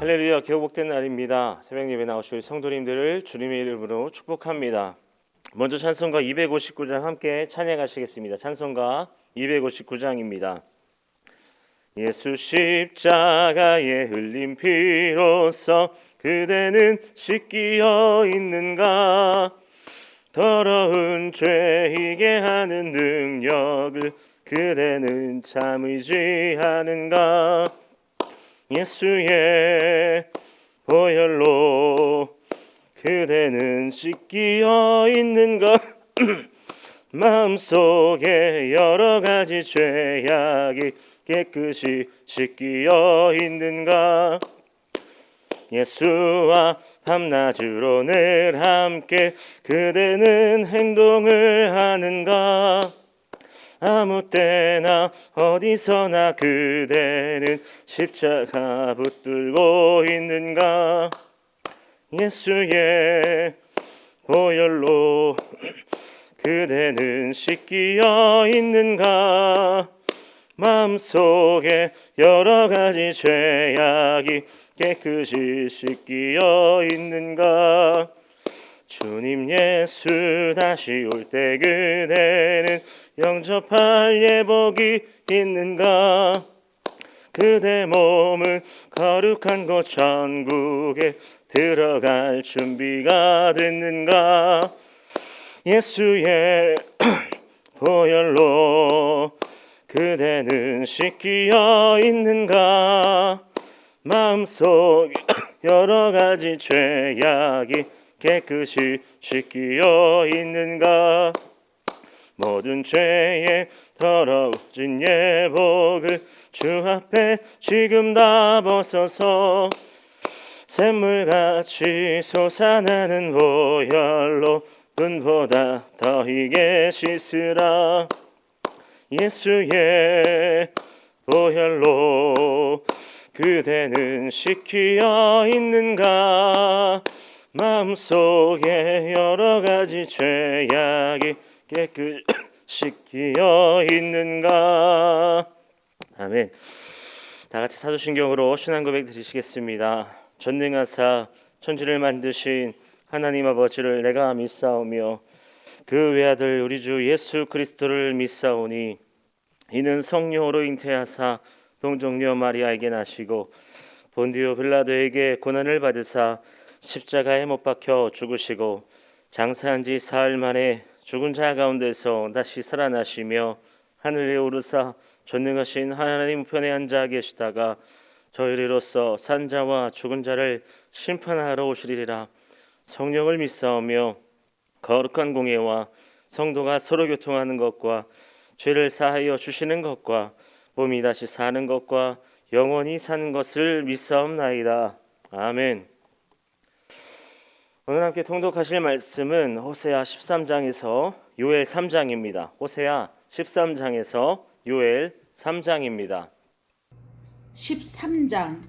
할렐루야, 기호복된 날입니다. 새벽 예배 나오실 성도님들을 주님의 이름으로 축복합니다. 먼저 찬송가 259장 함께 찬양하시겠습니다. 찬송가 259장입니다. 예수 십자가에 흘린 피로써 그대는 씻기어 있는가? 더러운 죄이게 하는 능력을 그대는 참 의지하는가? 예수의 보혈로 그대는 씻기어 있는가? 마음속에 여러 가지 죄악이 깨끗이 씻기어 있는가? 예수와 밤낮으로 늘 함께 그대는 행동을 하는가? 아무 때나 어디서나 그대는 십자가 붙들고 있는가? 예수의 보혈로 그대는 씻기어 있는가? 마음속에 여러 가지 죄악이 깨끗이 씻기어 있는가? 주님 예수 다시 올 때 그대는 영접할 예복이 있는가? 그대 몸은 거룩한 곳 천국에 들어갈 준비가 됐는가? 예수의 보혈로 그대는 씻기어 있는가? 마음속에 여러 가지 죄악이 깨끗이 씻기어 있는가? 모든 죄에 더러워진 예복을 주 앞에 지금 다 벗어서 샘물같이 솟아나는 보혈로 눈보다 더 희게 씻으라. 예수의 보혈로 그대는 씻기어 있는가? 마음속에 여러 가지 죄악이 깨끗이 씻기어 있는가? 아멘. 다 같이 사도신경으로 신앙 고백 드리시겠습니다. 전능하사 천지를 만드신 하나님 아버지를 내가 믿사오며 그 외아들 우리 주 예수 그리스도를 믿사오니 이는 성령으로 잉태하사 동정녀 마리아에게 나시고 본디오 빌라도에게 고난을 받으사 십자가에 못 박혀 죽으시고 장사한 지 사흘 만에 죽은 자 가운데서 다시 살아나시며 하늘에 오르사 전능하신 하나님 우편에 앉아 계시다가 저희로서 산 자와 죽은 자를 심판하러 오시리라. 성령을 믿사오며 거룩한 공예와 성도가 서로 교통하는 것과 죄를 사하여 주시는 것과 몸이 다시 사는 것과 영원히 사는 것을 믿사옵나이다. 아멘. 오늘 함께 통독하실 말씀은 호세아 13장에서 요엘 3장입니다. 호세아 13장에서 요엘 3장입니다. 13장.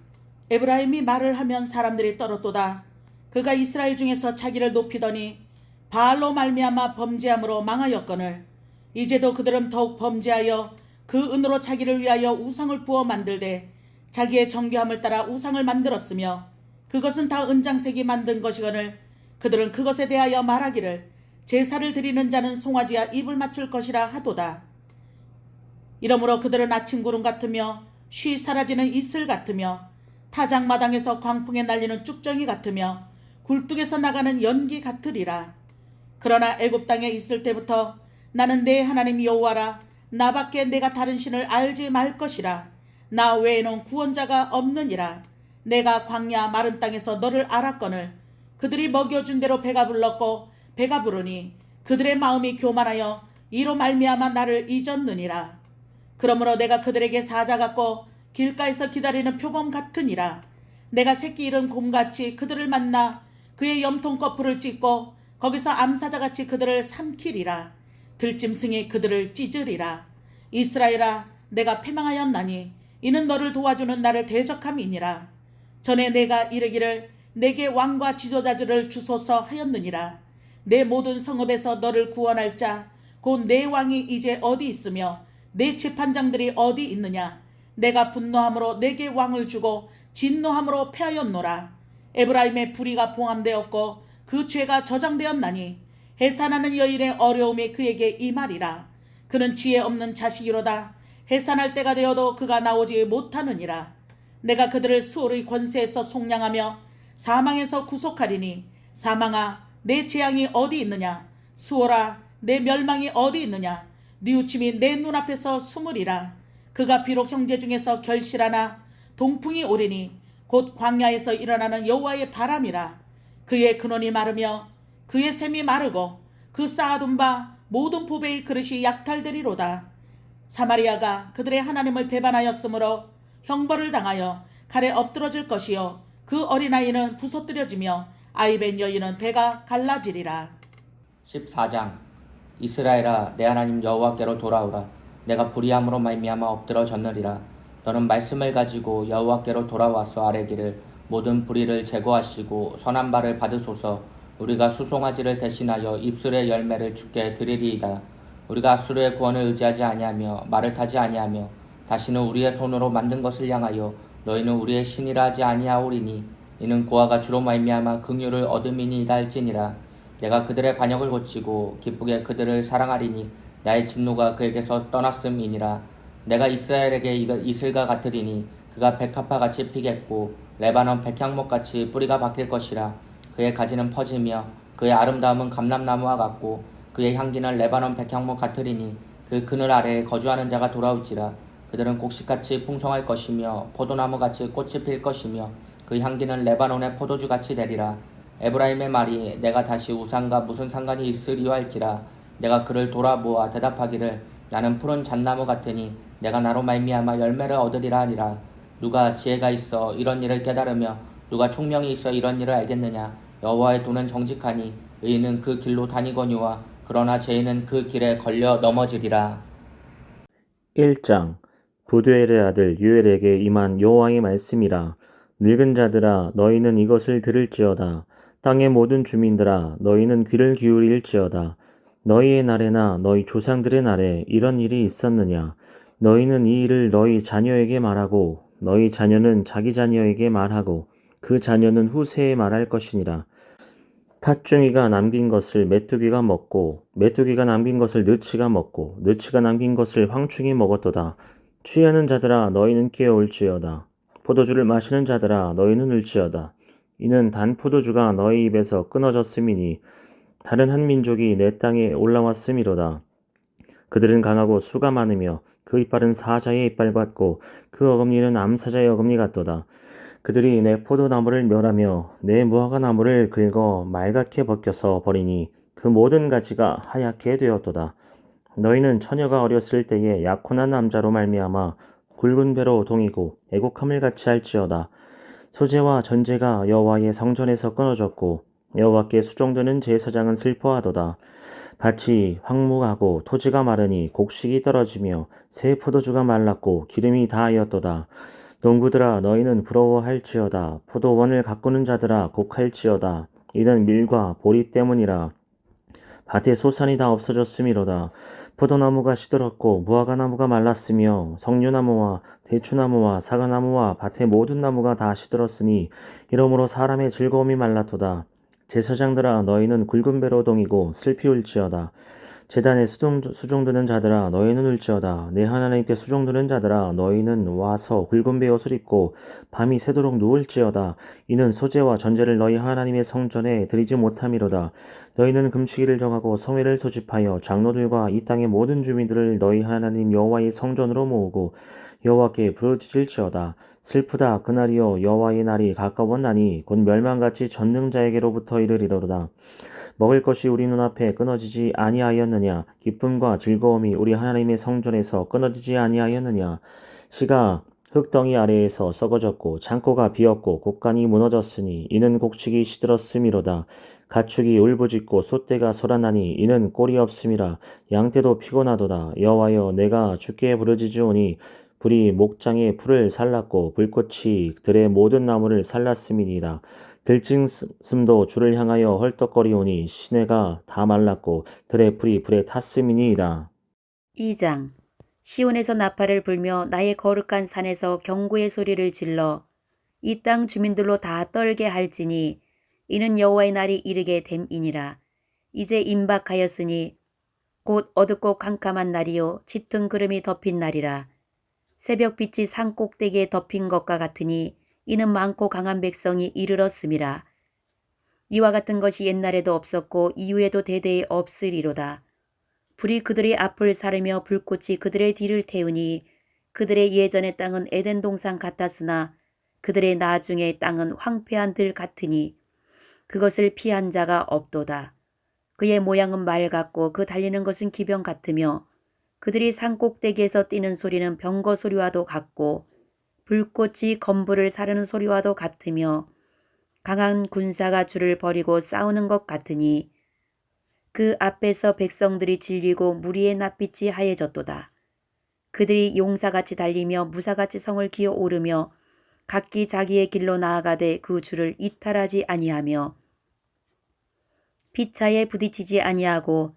에브라임이 말을 하면 사람들이 떨었도다. 그가 이스라엘 중에서 자기를 높이더니 바알로 말미암아 범죄함으로 망하였거늘 이제도 그들은 더욱 범죄하여 그 은으로 자기를 위하여 우상을 부어 만들되 자기의 정교함을 따라 우상을 만들었으며 그것은 다 은장색이 만든 것이거늘 그들은 그것에 대하여 말하기를 제사를 드리는 자는 송아지와 입을 맞출 것이라 하도다. 이러므로 그들은 아침 구름 같으며 쉬 사라지는 이슬 같으며 타작마당에서 광풍에 날리는 쭉정이 같으며 굴뚝에서 나가는 연기 같으리라. 그러나 애굽 땅에 있을 때부터 나는 내 하나님 여호와라. 나밖에 내가 다른 신을 알지 말 것이라. 나 외에는 구원자가 없느니라. 내가 광야 마른 땅에서 너를 알았거늘 그들이 먹여준 대로 배가 불렀고 배가 부르니 그들의 마음이 교만하여 이로 말미암아 나를 잊었느니라. 그러므로 내가 그들에게 사자 같고 길가에서 기다리는 표범 같으니라. 내가 새끼 잃은 곰같이 그들을 만나 그의 염통 거풀을 찢고 거기서 암사자같이 그들을 삼키리라. 들짐승이 그들을 찢으리라. 이스라엘아, 내가 패망하였나니 이는 너를 도와주는 나를 대적함이니라. 전에 내가 이르기를 내게 왕과 지도자들을 주소서 하였느니라. 내 모든 성읍에서 너를 구원할 자 곧 내 왕이 이제 어디 있으며 내 재판장들이 어디 있느냐. 내가 분노함으로 내게 왕을 주고 진노함으로 패하였노라. 에브라임의 불의가 봉함되었고 그 죄가 저장되었나니 해산하는 여인의 어려움이 그에게 임하리라. 그는 지혜 없는 자식이로다. 해산할 때가 되어도 그가 나오지 못하느니라. 내가 그들을 수월의 권세에서 속량하며 사망에서 구속하리니 사망아 내 재앙이 어디 있느냐. 수월아 내 멸망이 어디 있느냐. 뉘우침이 내 눈앞에서 숨으리라. 그가 비록 형제 중에서 결실하나 동풍이 오리니 곧 광야에서 일어나는 여호와의 바람이라. 그의 근원이 마르며 그의 샘이 마르고 그 쌓아둔 바 모든 보배의 그릇이 약탈되리로다. 사마리아가 그들의 하나님을 배반하였으므로 형벌을 당하여 칼에 엎드러질 것이요 그 어린아이는 부서뜨려지며 아이벤 여인은 배가 갈라지리라. 14장. 이스라엘아 내 하나님 여호와께로 돌아오라. 내가 불의함으로 말미암아 엎드러졌느리라. 너는 말씀을 가지고 여호와께로 돌아와서 아뢰기를 모든 불의를 제거하시고 선한 바를 받으소서. 우리가 수송아지를 대신하여 입술의 열매를 주께 드리리이다. 우리가 아수르의 구원을 의지하지 아니하며 말을 타지 아니하며 다시는 우리의 손으로 만든 것을 향하여 너희는 우리의 신이라 하지 아니하오리니 이는 고아가 주로 말미암아 긍휼을 얻음이니이다 할지니라. 내가 그들의 반역을 고치고 기쁘게 그들을 사랑하리니 나의 진노가 그에게서 떠났음이니라. 내가 이스라엘에게 이슬과 같으리니 그가 백합화같이 피겠고 레바논 백향목같이 뿌리가 박힐 것이라. 그의 가지는 퍼지며 그의 아름다움은 감람나무와 같고 그의 향기는 레바논 백향목 같으리니 그 그늘 아래에 거주하는 자가 돌아올지라. 그들은 곡식같이 풍성할 것이며 포도나무같이 꽃이 필 것이며 그 향기는 레바논의 포도주같이 되리라. 에브라임의 말이 내가 다시 우상과 무슨 상관이 있으리요 할지라. 내가 그를 돌아보아 대답하기를 나는 푸른 잣나무 같으니 내가 나로 말미암아 열매를 얻으리라 하리라. 누가 지혜가 있어 이런 일을 깨달으며 누가 총명이 있어 이런 일을 알겠느냐. 여호와의 도는 정직하니 의인은 그 길로 다니거니와 그러나 죄인은 그 길에 걸려 넘어지리라. 1장. 부두엘의 아들 유엘에게 임한 여호와의 말씀이라. 늙은 자들아 너희는 이것을 들을지어다. 땅의 모든 주민들아 너희는 귀를 기울일지어다. 너희의 날에나 너희 조상들의 날에 이런 일이 있었느냐. 너희는 이 일을 너희 자녀에게 말하고 너희 자녀는 자기 자녀에게 말하고 그 자녀는 후세에 말할 것이니라. 팥중이가 남긴 것을 메뚜기가 먹고 메뚜기가 남긴 것을 느치가 먹고 느치가 남긴 것을 황충이 먹었도다. 취하는 자들아 너희는 깨어올지어다. 포도주를 마시는 자들아 너희는 울지어다. 이는 단 포도주가 너희 입에서 끊어졌음이니 다른 한 민족이 내 땅에 올라왔음이로다. 그들은 강하고 수가 많으며 그 이빨은 사자의 이빨 같고 그 어금니는 암사자의 어금니 같도다. 그들이 내 포도나무를 멸하며 내 무화과나무를 긁어 말갛게 벗겨서 버리니 그 모든 가지가 하얗게 되었도다. 너희는 처녀가 어렸을 때에 약혼한 남자로 말미암아 굵은 배로 동이고 애곡함을 같이 할지어다. 소재와 전제가 여호와의 성전에서 끊어졌고 여호와께 수종드는 제사장은 슬퍼하도다. 밭이 황무하고 토지가 마르니 곡식이 떨어지며 새 포도주가 말랐고 기름이 다하였도다. 농부들아 너희는 부러워할지어다. 포도원을 가꾸는 자들아 곡할지어다. 이는 밀과 보리 때문이라. 밭에 소산이 다 없어졌음이로다. 포도나무가 시들었고 무화과나무가 말랐으며 석류나무와 대추나무와 사과나무와 밭의 모든 나무가 다 시들었으니 이러므로 사람의 즐거움이 말랐도다. 제사장들아 너희는 굵은 배로 동이고 슬피 울지어다. 제단에 수종드는 자들아 너희는 울지어다. 내 하나님께 수종드는 자들아 너희는 와서 굵은 배 옷을 입고 밤이 새도록 누울지어다. 이는 소재와 전제를 너희 하나님의 성전에 드리지 못함이로다. 너희는 금식일을 정하고 성회를 소집하여 장로들과 이 땅의 모든 주민들을 너희 하나님 여호와의 성전으로 모으고 여호와께 부르짖을지어다. 슬프다 그날이요 여호와의 날이 가까웠나니 곧 멸망같이 전능자에게로부터 이르리로다. 먹을 것이 우리 눈앞에 끊어지지 아니하였느냐. 기쁨과 즐거움이 우리 하나님의 성전에서 끊어지지 아니하였느냐. 시가 흙덩이 아래에서 썩어졌고 창고가 비었고 곡간이 무너졌으니 이는 곡식이 시들었음이로다. 가축이 울부짖고 솥대가 소란나니 이는 꼴이 없음이라. 양떼도 피곤하도다. 여호와여 내가 주께 부르짖으오니 불이 목장의 풀을 살랐고 불꽃이 들의 모든 나무를 살랐음이니이다. 들짐승도 주를 향하여 헐떡거리오니 시내가 다 말랐고 들의 풀이 불에 탔음이니이다. 2장. 시온에서 나팔을 불며 나의 거룩한 산에서 경고의 소리를 질러 이 땅 주민들로 다 떨게 할지니 이는 여호와의 날이 이르게 됨이니라. 이제 임박하였으니 곧 어둡고 캄캄한 날이요 짙은 구름이 덮인 날이라. 새벽빛이 산 꼭대기에 덮인 것과 같으니 이는 많고 강한 백성이 이르렀음이라. 이와 같은 것이 옛날에도 없었고 이후에도 대대에 없으리로다. 불이 그들의 앞을 사르며 불꽃이 그들의 뒤를 태우니 그들의 예전의 땅은 에덴 동산 같았으나 그들의 나중의 땅은 황폐한 들 같으니 그것을 피한 자가 없도다. 그의 모양은 말 같고 그 달리는 것은 기병 같으며 그들이 산 꼭대기에서 뛰는 소리는 병거 소리와도 같고 불꽃이 건불을 사르는 소리와도 같으며 강한 군사가 줄을 버리고 싸우는 것 같으니 그 앞에서 백성들이 질리고 무리의 낯빛이 하얘졌도다. 그들이 용사같이 달리며 무사같이 성을 기어 오르며 각기 자기의 길로 나아가되 그 줄을 이탈하지 아니하며 피차에 부딪히지 아니하고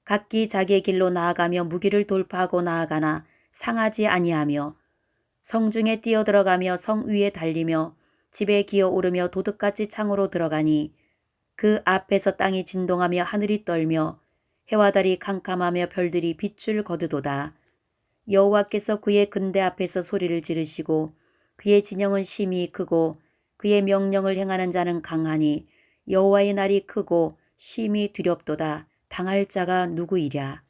각기 자기의 길로 나아가며 무기를 돌파하고 나아가나 상하지 아니하며 성중에 뛰어들어가며 성 위에 달리며 집에 기어 오르며 도둑같이 창으로 들어가니 그 앞에서 땅이 진동하며 하늘이 떨며 해와 달이 캄캄하며 별들이 빛을 거두도다. 여호와께서 그의 근대 앞에서 소리를 지르시고 그의 진영은 심히 크고 그의 명령을 행하는 자는 강하니 여호와의 날이 크고 심히 두렵도다. 당할 자가 누구이랴.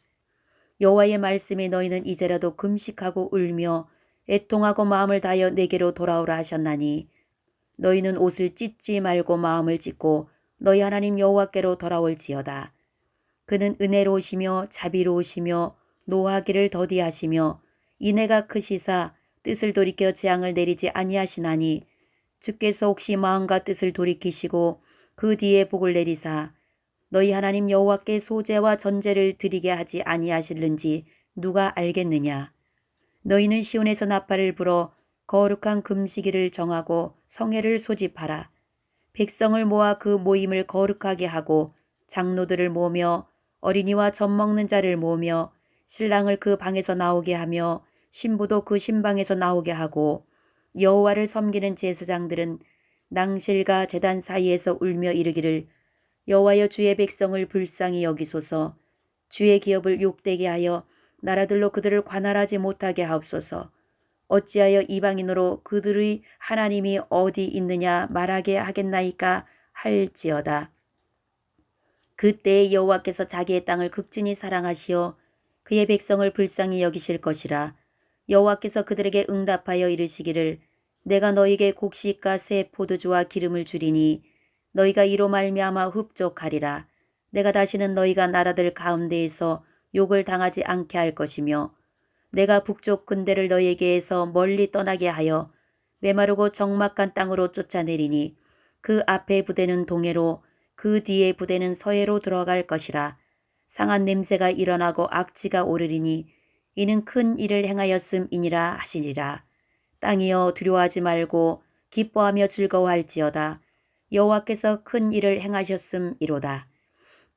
여호와의 말씀에 너희는 이제라도 금식하고 울며 애통하고 마음을 다하여 내게로 돌아오라 하셨나니 너희는 옷을 찢지 말고 마음을 찢고 너희 하나님 여호와께로 돌아올지어다. 그는 은혜로우시며 자비로우시며 노하기를 더디하시며 인애가 크시사 뜻을 돌이켜 재앙을 내리지 아니하시나니 주께서 혹시 마음과 뜻을 돌이키시고 그 뒤에 복을 내리사 너희 하나님 여호와께 소제와 전제를 드리게 하지 아니하실는지 누가 알겠느냐. 너희는 시온에서 나팔을 불어 거룩한 금식일을 정하고 성회를 소집하라. 백성을 모아 그 모임을 거룩하게 하고 장로들을 모으며 어린이와 젖 먹는 자를 모으며 신랑을 그 방에서 나오게 하며 신부도 그 신방에서 나오게 하고 여호와를 섬기는 제사장들은 낭실과 제단 사이에서 울며 이르기를 여호와여 주의 백성을 불쌍히 여기소서. 주의 기업을 욕되게 하여 나라들로 그들을 관할하지 못하게 하옵소서. 어찌하여 이방인으로 그들의 하나님이 어디 있느냐 말하게 하겠나이까 할지어다. 그때에 여호와께서 자기의 땅을 극진히 사랑하시어 그의 백성을 불쌍히 여기실 것이라. 여호와께서 그들에게 응답하여 이르시기를 내가 너희에게 곡식과 새 포도주와 기름을 주리니 너희가 이로 말미암아 흡족하리라. 내가 다시는 너희가 나라들 가운데에서 욕을 당하지 않게 할 것이며 내가 북쪽 근대를 너희에게서 멀리 떠나게 하여 메마르고 적막한 땅으로 쫓아내리니 그 앞에 부대는 동해로 그 뒤에 부대는 서해로 들어갈 것이라. 상한 냄새가 일어나고 악취가 오르리니 이는 큰 일을 행하였음이니라 하시니라. 땅이여 두려워하지 말고 기뻐하며 즐거워할지어다. 여호와께서 큰 일을 행하셨음이로다.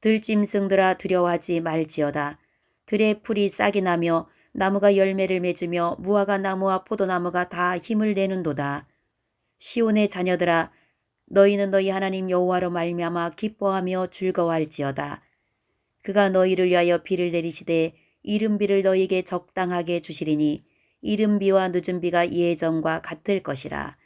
들짐승들아 두려워하지 말지어다. 들의 풀이 싹이 나며 나무가 열매를 맺으며 무화과 나무와 포도나무가 다 힘을 내는도다. 시온의 자녀들아 너희는 너희 하나님 여호와로 말미암아 기뻐하며 즐거워할지어다. 그가 너희를 위하여 비를 내리시되 이른 비를 너희에게 적당하게 주시리니 이른 비와 늦은 비가 예전과 같을 것이라.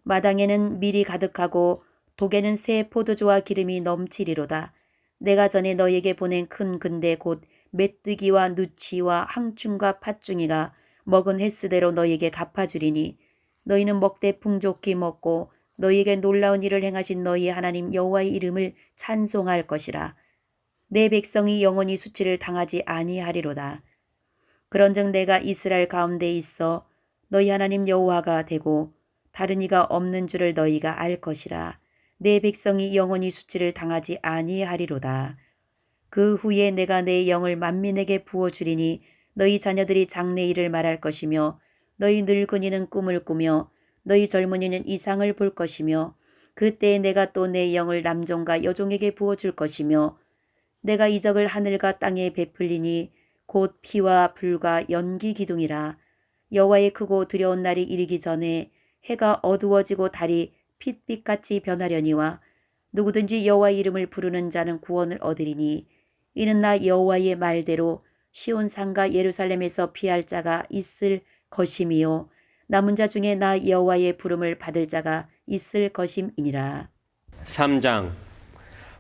마당에는 밀이 가득하고 독에는 새 포도주와 기름이 넘치리로다. 내가 전에 너희에게 보낸 큰 근대 곧 메뚜기와 누치와 항충과 팥중이가 먹은 횟수대로 너희에게 갚아주리니 너희는 먹되 풍족히 먹고 너희에게 놀라운 일을 행하신 너희 하나님 여호와의 이름을 찬송할 것이라. 내 백성이 영원히 수치를 당하지 아니하리로다. 그런즉 내가 이스라엘 가운데 있어 너희 하나님 여호와가 되고 다른 이가 없는 줄을 너희가 알 것이라. 내 백성이 영원히 수치를 당하지 아니하리로다. 그 후에 내가 내 영을 만민에게 부어주리니 너희 자녀들이 장래일을 말할 것이며 너희 늙은이는 꿈을 꾸며 너희 젊은이는 이상을 볼 것이며 그때에 내가 또 내 영을 남종과 여종에게 부어줄 것이며 내가 이적을 하늘과 땅에 베풀리니 곧 피와 불과 연기 기둥이라. 여호와의 크고 두려운 날이 이르기 전에 해가 어두워지고 달이 핏빛같이 변하려니와 누구든지 여호와의 이름을 부르는 자는 구원을 얻으리니 이는 나 여호와의 말대로 시온 산과 예루살렘에서 피할 자가 있을 것임이요 남은 자 중에 나 여호와의 부름을 받을 자가 있을 것임이니라. 3장.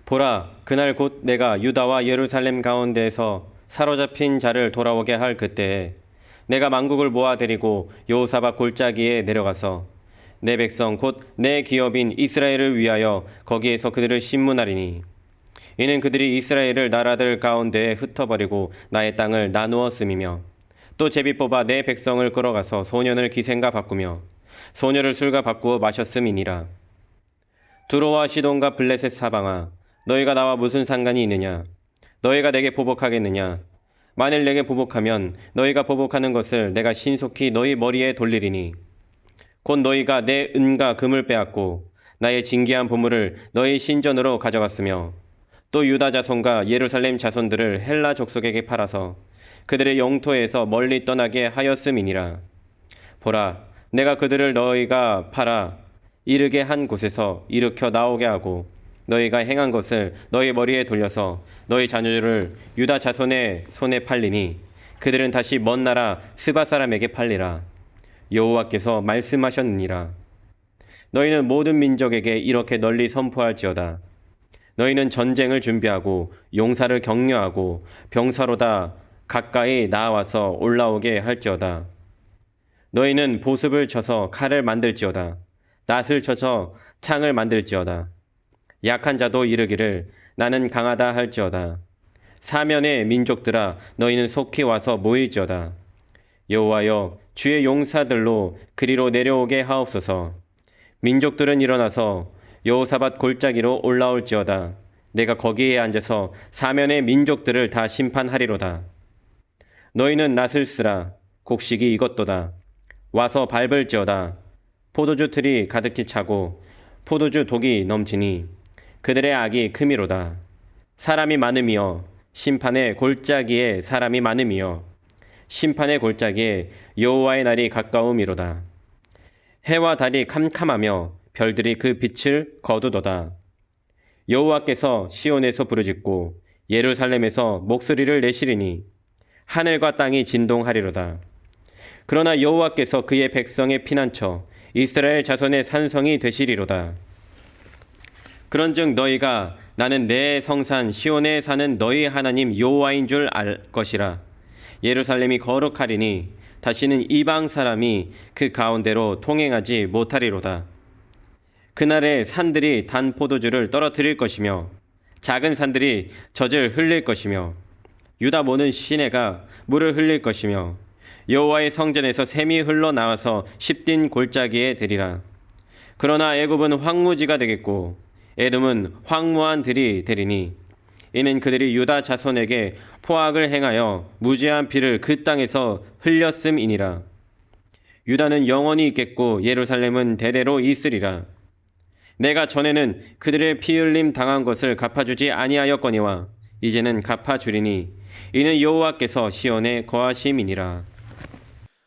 보라, 그날 곧 내가 유다와 예루살렘 가운데에서 사로잡힌 자를 돌아오게 할 그때에 내가 만국을 모아 데리고 여호사밧 골짜기에 내려가서 내 백성 곧 내 기업인 이스라엘을 위하여 거기에서 그들을 심문하리니 이는 그들이 이스라엘을 나라들 가운데에 흩어버리고 나의 땅을 나누었음이며 또 제비 뽑아 내 백성을 끌어가서 소년을 기생과 바꾸며 소녀를 술과 바꾸어 마셨음이니라. 두로와 시돈과 블레셋 사방아, 너희가 나와 무슨 상관이 있느냐? 너희가 내게 보복하겠느냐? 만일 내게 보복하면 너희가 보복하는 것을 내가 신속히 너희 머리에 돌리리니 곧 너희가 내 은과 금을 빼앗고 나의 진귀한 보물을 너희 신전으로 가져갔으며 또 유다 자손과 예루살렘 자손들을 헬라 족속에게 팔아서 그들의 영토에서 멀리 떠나게 하였음이니라. 보라, 내가 그들을 너희가 팔아 이르게 한 곳에서 일으켜 나오게 하고 너희가 행한 것을 너희 머리에 돌려서 너희 자녀를 유다 자손의 손에 팔리니 그들은 다시 먼 나라 스바 사람에게 팔리라. 여호와께서 말씀하셨느니라. 너희는 모든 민족에게 이렇게 널리 선포할지어다. 너희는 전쟁을 준비하고 용사를 격려하고 병사로다 가까이 나와서 올라오게 할지어다. 너희는 보습을 쳐서 칼을 만들지어다. 낫을 쳐서 창을 만들지어다. 약한 자도 이르기를 나는 강하다 할지어다. 사면의 민족들아 너희는 속히 와서 모일지어다. 여호와여 주의 용사들로 그리로 내려오게 하옵소서. 민족들은 일어나서 여호사밧 골짜기로 올라올지어다. 내가 거기에 앉아서 사면의 민족들을 다 심판하리로다. 너희는 낫을 쓰라. 곡식이 익었도다. 와서 밟을지어다. 포도주 틀이 가득히 차고 포도주 독이 넘치니 그들의 악이 크미로다. 사람이 많음이여 심판의 골짜기에 사람이 많음이여 심판의 골짜기에 여호와의 날이 가까움이로다. 해와 달이 캄캄하며 별들이 그 빛을 거두도다. 여호와께서 시온에서 부르짖고 예루살렘에서 목소리를 내시리니 하늘과 땅이 진동하리로다. 그러나 여호와께서 그의 백성의 피난처 이스라엘 자손의 산성이 되시리로다. 그런즉 너희가 나는 내 성산 시온에 사는 너희 하나님 여호와인 줄 알 것이라. 예루살렘이 거룩하리니 다시는 이방 사람이 그 가운데로 통행하지 못하리로다. 그날에 산들이 단 포도주를 떨어뜨릴 것이며 작은 산들이 젖을 흘릴 것이며 유다 모든 시내가 물을 흘릴 것이며 여호와의 성전에서 샘이 흘러나와서 십딘 골짜기에 되리라. 그러나 애굽은 황무지가 되겠고 에돔은 황무한 들이 되리니 이는 그들이 유다 자손에게 포악을 행하여 무죄한 피를 그 땅에서 흘렸음이니라. 유다는 영원히 있겠고 예루살렘은 대대로 있으리라. 내가 전에는 그들의 피 흘림 당한 것을 갚아주지 아니하였거니와 이제는 갚아주리니 이는 여호와께서 시온에 거하심이니라.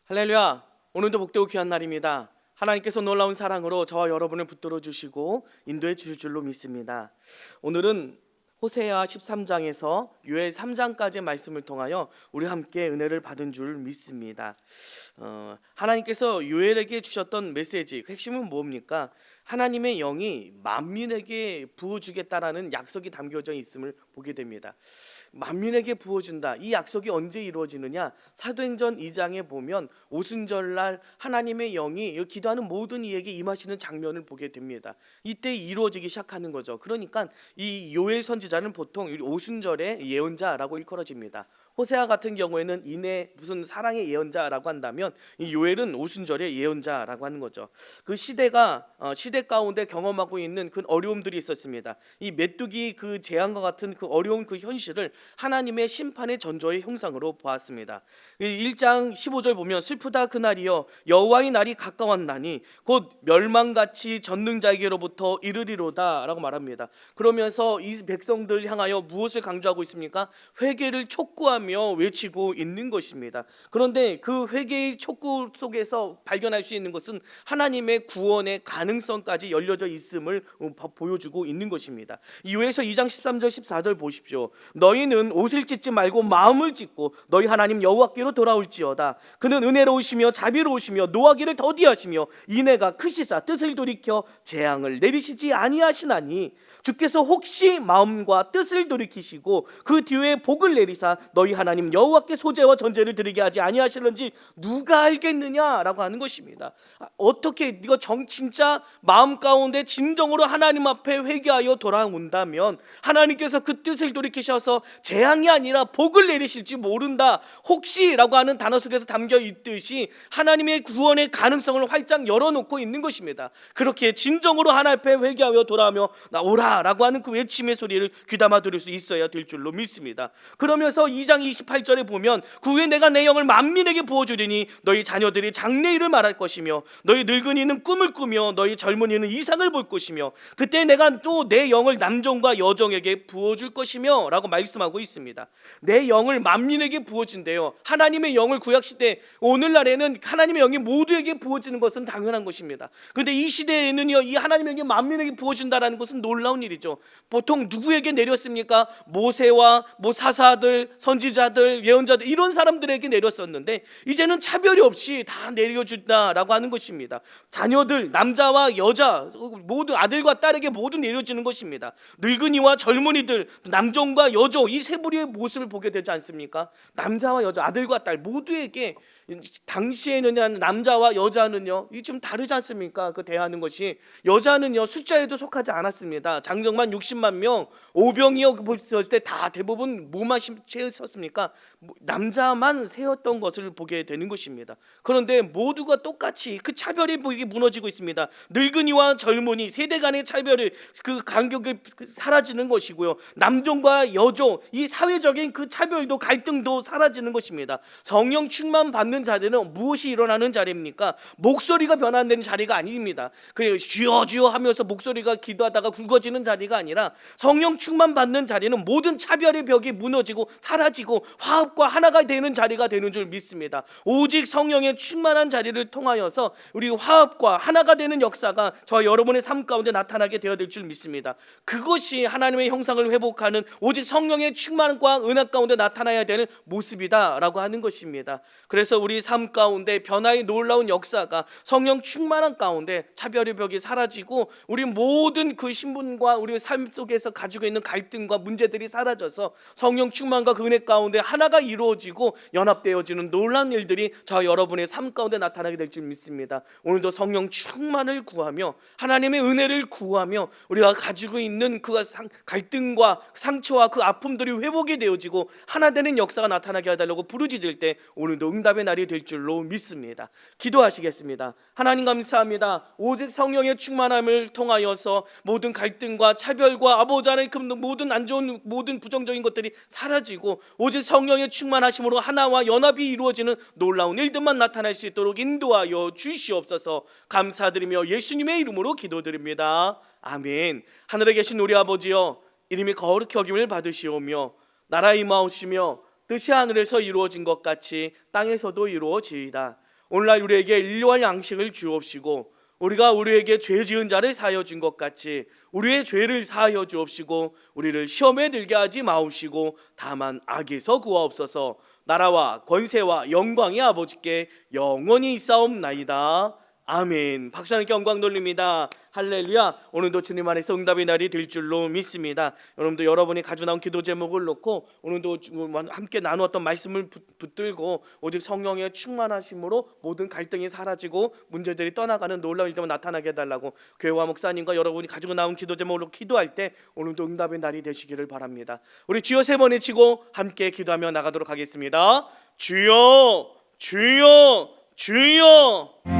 할렐루야. 오늘도 복되고 귀한 날입니다. 하나님께서 놀라운 사랑으로 저와 여러분을 붙들어 주시고 인도해 주실 줄로 믿습니다. 오늘은 호세아 13장에서 요엘 3장까지의 말씀을 통하여 우리 함께 은혜를 받은 줄 믿습니다. 하나님께서 요엘에게 주셨던 메시지, 그 핵심은 뭡니까? 하나님의 영이 만민에게 부어주겠다라는 약속이 담겨져 있음을 보게 됩니다. 만민에게 부어준다. 이 약속이 언제 이루어지느냐? 사도행전 2장에 보면 오순절날 하나님의 영이 기도하는 모든 이에게 임하시는 장면을 보게 됩니다. 이때 이루어지기 시작하는 거죠. 그러니까 이 요엘 선지자는 보통 오순절의 예언자라고 일컬어집니다. 호세아 같은 경우에는 이내 무슨 사랑의 예언자라고 한다면 이 요엘은 오순절의 예언자라고 하는 거죠. 그 시대가 시대 가운데 경험하고 있는 그 어려움들이 있었습니다. 이 메뚜기 그 재앙과 같은 그 어려운 그 현실을 하나님의 심판의 전조의 형상으로 보았습니다. 1장 15절 보면 슬프다 그날이여 여호와의 날이 가까웠나니 곧 멸망같이 전능자에게로부터 이르리로다 라고 말합니다. 그러면서 이 백성들 향하여 무엇을 강조하고 있습니까? 회개를 촉구하며 기도하며 외치고 있는 것입니다. 그런데 그 회개의 촉구 속에서 발견할 수 있는 것은 하나님의 구원의 가능성까지 열려져 있음을 보여주고 있는 것입니다. 이후에서 2장 13절 14절 보십시오. 너희는 옷을 찢지 말고 마음을 찢고 너희 하나님 여호와께로 돌아올지어다. 그는 은혜로우시며 자비로우시며 노하기를 더디하시며 인애가 크시사 뜻을 돌이켜 재앙을 내리시지 아니하시나니 주께서 혹시 마음과 뜻을 돌이키시고 그 뒤에 복을 내리사 너희 하나님 여호와께 소제와 전제를 드리게 하지 아니하실런지 누가 알겠느냐라고 하는 것입니다. 어떻게 이거 진짜 마음 가운데 진정으로 하나님 앞에 회개하여 돌아온다면 하나님께서 그 뜻을 돌이키셔서 재앙이 아니라 복을 내리실지 모른다. 혹시라고 하는 단어 속에서 담겨 있듯이 하나님의 구원의 가능성을 활짝 열어놓고 있는 것입니다. 그렇게 진정으로 하나님 앞에 회개하여 돌아오며 나오라라고 하는 그 외침의 소리를 귀담아 들을 수 있어야 될 줄로 믿습니다. 그러면서 2장 28절에 보면 그 후에 내가 내 영을 만민에게 부어주리니 너희 자녀들이 장래일을 말할 것이며 너희 늙은이는 꿈을 꾸며 너희 젊은이는 이상을 볼 것이며 그때 내가 또 내 영을 남종과 여종에게 부어줄 것이며 라고 말씀하고 있습니다. 내 영을 만민에게 부어준대요. 하나님의 영을 구약시대 오늘날에는 하나님의 영이 모두에게 부어지는 것은 당연한 것입니다. 그런데 이 시대에는요, 이 하나님의 영이 만민에게 부어준다라는 것은 놀라운 일이죠. 보통 누구에게 내렸습니까? 모세와 사사들, 선지자들, 예언자들 이런 사람들에게 내렸었는데 이제는 차별이 없이 다 내려준다라고 하는 것입니다. 자녀들, 남자와 여자 모두 아들과 딸에게 모두 내려지는 것입니다. 늙은이와 젊은이들, 남종과 여종 이 세 부류의 모습을 보게 되지 않습니까? 남자와 여자, 아들과 딸 모두에게 당시에는 남자와 여자는요 이 좀 다르지 않습니까? 그 대하는 것이 여자는요 숫자에도 속하지 않았습니다. 장정만 60만 명, 오병이어 보셨을 때 다 대부분 뭐만 채웠습니까? 남자만 세웠던 것을 보게 되는 것입니다. 그런데 모두가 똑같이 그 차별이 무너지고 있습니다. 늙은이와 젊은이 세대 간의 차별이 그 간격이 사라지는 것이고요. 남종과 여종 이 사회적인 그 차별도 갈등도 사라지는 것입니다. 성령 충만 받는 자리는 무엇이 일어나는 자리입니까? 목소리가 변화되는 자리가 아닙니다. 그냥 주여 주여 하면서 목소리가 기도하다가 굵어지는 자리가 아니라 성령 충만 받는 자리는 모든 차별의 벽이 무너지고 사라지고 화합과 하나가 되는 자리가 되는 줄 믿습니다. 오직 성령의 충만한 자리를 통하여서 우리 화합과 하나가 되는 역사가 저 여러분의 삶 가운데 나타나게 되어야 될 줄 믿습니다. 그것이 하나님의 형상을 회복하는 오직 성령의 충만과 은혜 가운데 나타나야 되는 모습이다라고 하는 것입니다. 그래서 우리 삶 가운데 변화의 놀라운 역사가 성령 충만한 가운데 차별의 벽이 사라지고 우리 모든 그 신분과 우리 삶 속에서 가지고 있는 갈등과 문제들이 사라져서 성령 충만과 그 은혜 가운데 하나가 이루어지고 연합되어지는 놀라운 일들이 저 여러분의 삶 가운데 나타나게 될 줄 믿습니다. 오늘도 성령 충만을 구하며 하나님의 은혜를 구하며 우리가 가지고 있는 그 갈등과 상처와 그 아픔들이 회복이 되어지고 하나 되는 역사가 나타나게 해달라고 부르짖을 때 오늘도 응답의 날이 될 줄로 믿습니다. 기도하시겠습니다. 하나님 감사합니다. 오직 성령의 충만함을 통하여서 모든 갈등과 차별과 아버지 하나님 그 모든 안 좋은 모든 부정적인 것들이 사라지고 오직 성령의 충만하심으로 하나와 연합이 이루어지는 놀라운 일들만 나타날 수 있도록 인도하여 주시옵소서. 감사드리며 예수님의 이름으로 기도드립니다. 아멘. 하늘에 계신 우리 아버지여, 이름이 거룩히 여김을 받으시오며 나라 임하옵시며 뜻이 하늘에서 이루어진 것 같이 땅에서도 이루어지이다. 오늘날 우리에게 일용할 양식을 주옵시고 우리가 우리에게 죄 지은 자를 사하여 준 것 같이 우리의 죄를 사하여 주옵시고 우리를 시험에 들게 하지 마옵시고 다만 악에서 구하옵소서. 나라와 권세와 영광이 아버지께 영원히 있사옵나이다. 아멘. 박수 하나님께 영광 돌립니다. 할렐루야. 오늘도 주님 안에서 응답의 날이 될 줄로 믿습니다. 여러분도 여러분이 가지고 나온 기도 제목을 놓고 오늘도 함께 나누었던 말씀을 붙들고 오직 성령의 충만하심으로 모든 갈등이 사라지고 문제들이 떠나가는 놀라운 일들만 나타나게 해달라고 교회와 목사님과 여러분이 가지고 나온 기도 제목으로 기도할 때 오늘도 응답의 날이 되시기를 바랍니다. 우리 주여 세 번 외치고 함께 기도하며 나가도록 하겠습니다. 주여 주여 주여.